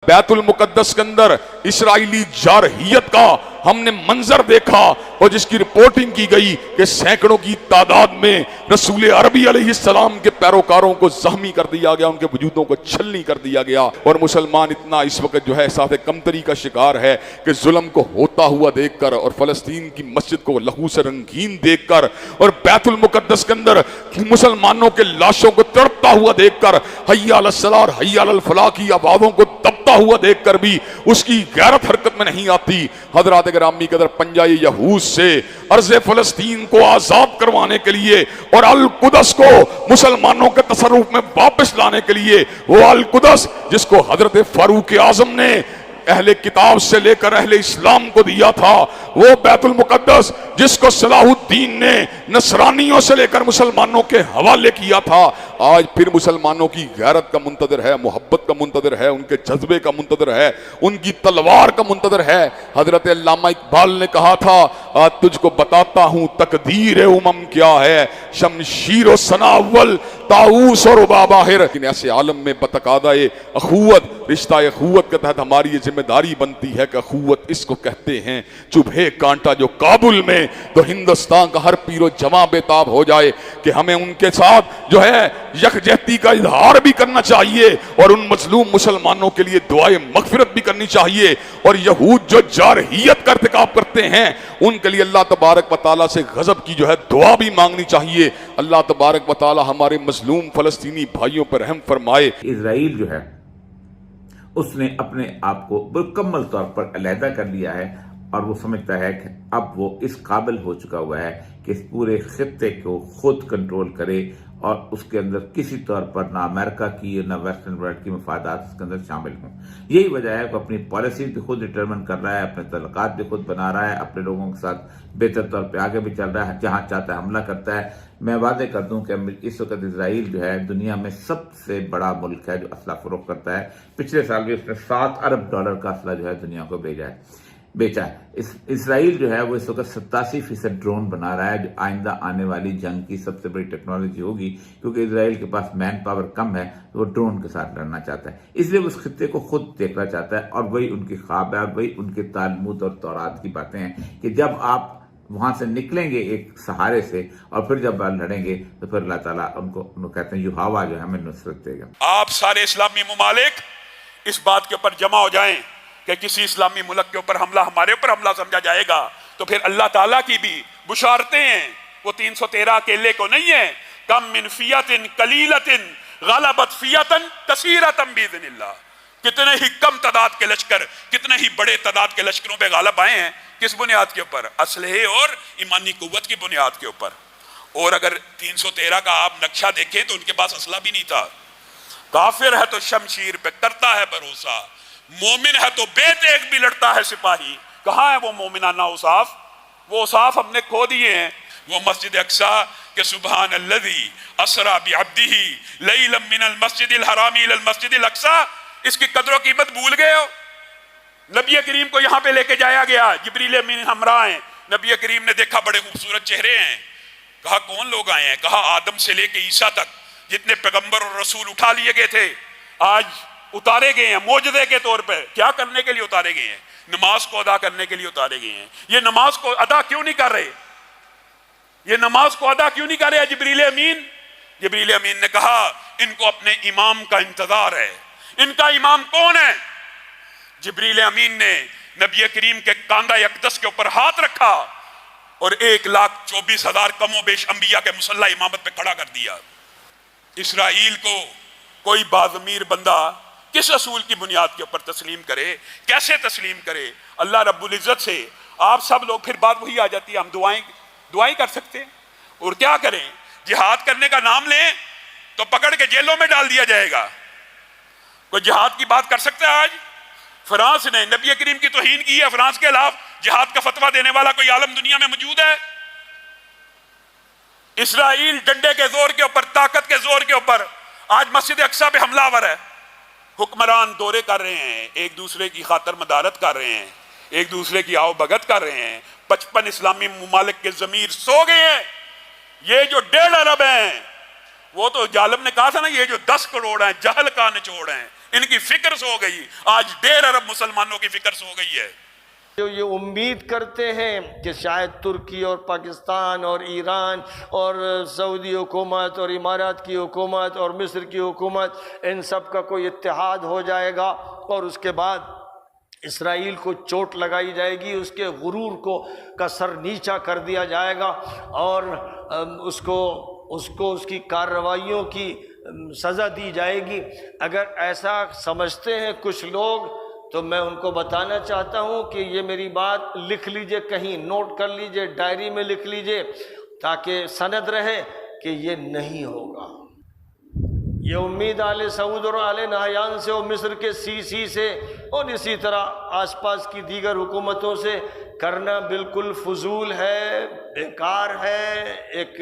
بیت المقدس کے اندر اسرائیلی جارحیت کا ہم نے منظر دیکھا اور جس کی رپورٹنگ کی گئی کہ سینکڑوں کی تعداد میں رسول عربی علیہ السلام کے پیروکاروں کو زخمی کر دیا گیا، ان کے وجودوں کو چھلنی کر دیا گیا، اور مسلمان اتنا اس وقت جو ہے احساس کمتری کا شکار ہے کہ ظلم کو ہوتا ہوا دیکھ کر اور فلسطین کی مسجد کو لہو سے رنگین دیکھ کر اور بیت المقدس کے اندر مسلمانوں کے لاشوں کو تڑپتا ہوا دیکھ کر حی علی الصلاۃ اور حی علی الفلاح کی آوازوں کو دبتا ہوا دیکھ کر بھی اس کی غیرت حرکت میں نہیں آتی۔ حضرات گرامی قدر پنجہ یہود سے ارض فلسطین کو آزاد کروانے کے لیے اور القدس کو مسلمانوں کے تصرف میں واپس لانے کے لیے، وہ القدس جس کو حضرت فاروق اعظم نے اہل کتاب سے لے کر اہل اسلام کو دیا تھا، وہ بیت المقدس جس کو صلاح الدین نے نصرانیوں سے لے کر مسلمانوں کے حوالے کیا تھا، آج پھر مسلمانوں کی غیرت کا منتظر ہے، محبت کا منتظر ہے، ان کے جذبے کا منتظر ہے، ان کی تلوار کا منتظر ہے۔ حضرت علامہ اقبال نے کہا تھا، آج تجھ کو بتاتا ہوں تقدیر امم کیا ہے، شمشیر و ثنا اول طاؤس اور رباب آخر۔ ایسے عالم میں بتقاضۂ اخوت، رشتہ اخوت کے تحت ہماری یہ ذمہ داری بنتی ہے کہ اخوت اس کو کہتے ہیں چبھے کانٹا جو کابل میں تو ہندوستان کا ہر پیر و جواں بے تاب ہو جائے، کہ ہمیں ان کے ساتھ جو ہے یکجہتی کا اظہار بھی کرنا چاہیے اور ان مظلوم مسلمانوں کے لیے دعائے مغفرت بھی کرنی چاہیے، اور یہود جو جارحیت کا ارتکاب کرتے ہیں ان کے لیے اللہ تبارک و تعالیٰ سے غضب کی جو ہے دعا بھی مانگنی چاہیے۔ اللہ تبارک و تعالیٰ ہمارے مظلوم فلسطینی بھائیوں پر رحم فرمائے۔ اسرائیل جو ہے اس نے اپنے آپ کو مکمل طور پر علیحدہ کر لیا ہے، اور وہ سمجھتا ہے کہ اب وہ اس قابل ہو چکا ہوا ہے کہ اس پورے خطے کو خود کنٹرول کرے، اور اس کے اندر کسی طور پر نہ امریکہ کی نہ ویسٹرن ورلڈ کی مفادات اس کے اندر شامل ہوں۔ یہی وجہ ہے کہ اپنی پالیسی بھی خود ڈٹرمن کر رہا ہے، اپنے تعلقات بھی خود بنا رہا ہے، اپنے لوگوں کے ساتھ بہتر طور پہ آگے بھی چل رہا ہے، جہاں چاہتا ہے حملہ کرتا ہے۔ میں واضح کر دوں کہ اس وقت اسرائیل جو ہے دنیا میں سب سے بڑا ملک ہے جو اسلحہ فروخت کرتا ہے۔ پچھلے سال بھی اس نے $7 ارب کا اسلحہ جو ہے دنیا کو بیچا ہے۔ اسرائیل جو ہے وہ اس وقت 87% ڈرون بنا رہا ہے، جو آئندہ آنے والی جنگ کی سب سے بڑی ٹیکنالوجی ہوگی، کیونکہ اسرائیل کے پاس مین پاور کم ہے، تو وہ ڈرون کے ساتھ لڑنا چاہتا ہے، اس لیے وہ اس خطے کو خود دیکھنا چاہتا ہے، اور وہی ان کی خواب ہے، اور وہی ان کے تعلیمات اور تورات کی باتیں ہیں کہ جب آپ وہاں سے نکلیں گے ایک سہارے سے، اور پھر جب آپ لڑیں گے تو پھر اللہ تعالیٰ ان کو کہتے ہیں یہوہ جو ہے ہمیں نصرت دے گا۔ آپ سارے اسلامی ممالک اس بات کے اوپر جمع ہو جائیں کہ کسی اسلامی ملک کے اوپر حملہ ہمارے اوپر حملہ سمجھا جائے گا تو پھر اللہ تعالیٰ کی بھی بشارتیں ہیں، وہ 313 اکیلے کو نہیں ہے، کم من فیۃ قلیلۃ غلبت فیۃ کثیرۃ باذن اللہ، کتنے ہی کم تعداد کے لشکر کتنے ہی بڑے تعداد کے لشکروں پہ غالب آئے ہیں۔ کس بنیاد کے اوپر؟ اسلحے اور ایمانی قوت کی بنیاد کے اوپر۔ اور اگر 313 کا آپ نقشہ دیکھیں تو ان کے پاس اسلحہ بھی نہیں تھا۔ کافر ہے تو شمشیر پہ کرتا ہے بھروسہ، مومن ہے تو بے تیغ بھی لڑتا ہے سپاہی۔ کہاں ہے وہ مومنانہ اوصاف؟ وہ اوصاف ہم نے کھو دیے ہیں۔ وہ مسجد اقصی کہ سبحان الذی اسری بعبدہ لیلا من المسجد الحرام الی المسجد الاقصی، اس کی قدر و قیمت بھول گئے ہو؟ نبی کریم کو یہاں پہ لے کے جایا گیا، جبریل امین ہمراہ ہیں، نبی کریم نے دیکھا بڑے خوبصورت چہرے ہیں، کہا کون لوگ آئے ہیں؟ کہا آدم سے لے کے عیسیٰ تک جتنے پیغمبر اور رسول اٹھا لیے گئے تھے آج اتارے گئے ہیں معجزے کے طور پہ۔ کیا کرنے کے لیے اتارے گئے ہیں؟ نماز کو ادا کرنے کے لیے اتارے گئے ہیں۔ یہ نماز کو ادا کیوں نہیں کر رہے؟ یہ نماز کو ادا کیوں نہیں کر رہے جبریل امین؟ جبریل امین نے کہا ان کو اپنے امام کا انتظار ہے۔ ان کا امام کون ہے؟ جبریل امین نے نبی کریم کے کاندھہ اقدس کے اوپر ہاتھ رکھا اور 1,24,000 کم و بیش انبیاء کے مسلح امامت پہ کھڑا کر دیا۔ اسرائیل کو کوئی باضمیر بندہ کس اصول کی بنیاد کے اوپر تسلیم کرے؟ کیسے تسلیم کرے؟ اللہ رب العزت سے آپ سب لوگ، پھر بات وہی آ جاتی ہے، ہم دعائیں کر سکتے ہیں، اور کیا کریں؟ جہاد کرنے کا نام لیں تو پکڑ کے جیلوں میں ڈال دیا جائے گا۔ کوئی جہاد کی بات کر سکتا ہے؟ آج فرانس نے نبی کریم کی توہین کی ہے، فرانس کے خلاف جہاد کا فتویٰ دینے والا کوئی عالم دنیا میں موجود ہے؟ اسرائیل ڈنڈے کے زور کے اوپر، طاقت کے زور کے اوپر آج مسجد اقصی پہ حملہ آور ہے۔ حکمران دورے کر رہے ہیں، ایک دوسرے کی خاطر مدارت کر رہے ہیں، ایک دوسرے کی آؤ بھگت کر رہے ہیں۔ 55 اسلامی ممالک کے ضمیر سو گئے ہیں۔ یہ جو 1.5 ارب ہیں، وہ تو ظالم نے کہا تھا نا، یہ جو 10 کروڑ ہیں جہل کا نچوڑ ہیں، ان کی فکر سو گئی. آج 1.5 ارب مسلمانوں کی فکر سو گئی ہے. جو یہ امید کرتے ہیں کہ شاید ترکی اور پاکستان اور ایران اور سعودی حکومت اور امارات کی حکومت اور مصر کی حکومت ان سب کا کوئی اتحاد ہو جائے گا اور اس کے بعد اسرائیل کو چوٹ لگائی جائے گی، اس کے غرور کا سر نیچا کر دیا جائے گا اور اس کو اس کی کارروائیوں کی سزا دی جائے گی. اگر ایسا سمجھتے ہیں کچھ لوگ تو میں ان کو بتانا چاہتا ہوں کہ یہ میری بات لکھ لیجئے، کہیں نوٹ کر لیجئے، ڈائری میں لکھ لیجئے تاکہ سند رہے کہ یہ نہیں ہوگا. یہ امید آل سعود اور آل نہیان سے اور مصر کے سی سے اور اسی طرح آس پاس کی دیگر حکومتوں سے کرنا بالکل فضول ہے، بیکار ہے، ایک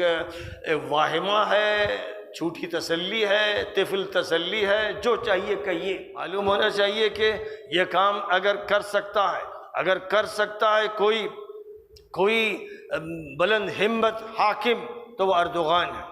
واہمہ ہے، جھوٹی تسلی ہے، طفل تسلی ہے. جو چاہیے کہیے. معلوم ہونا چاہیے کہ یہ کام اگر کر سکتا ہے کوئی بلند ہمت حاکم تو وہ اردوغان ہے.